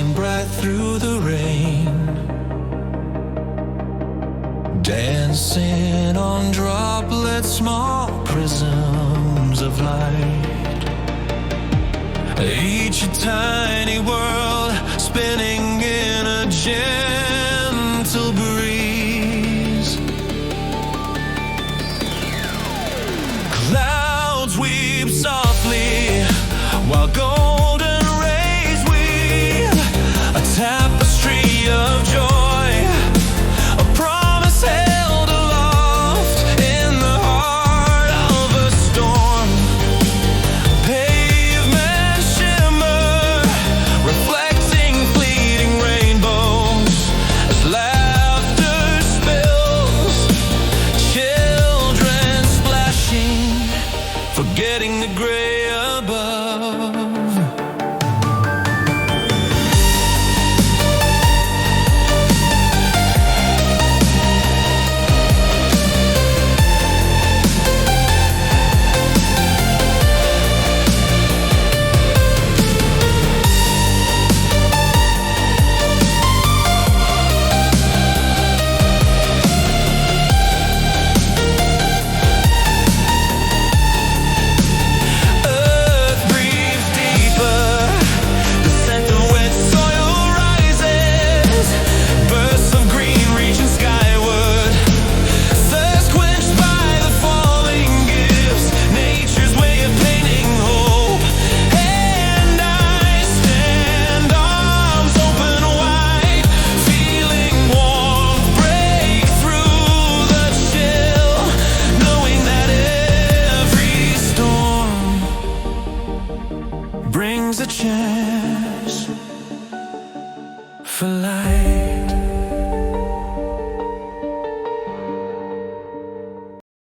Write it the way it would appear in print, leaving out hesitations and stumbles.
shine bright through the rain, dancing on droplets, small prisms of light. Each a tiny world spinning in a gentle breeze. Clouds weep softly while golden rays weave a tapestry of joy, a promise held aloft in the heart of a storm. Pavement shimmer, reflecting fleeting rainbows as laughter spills, children splashing, forgetting the gray above. Brings a chance for life.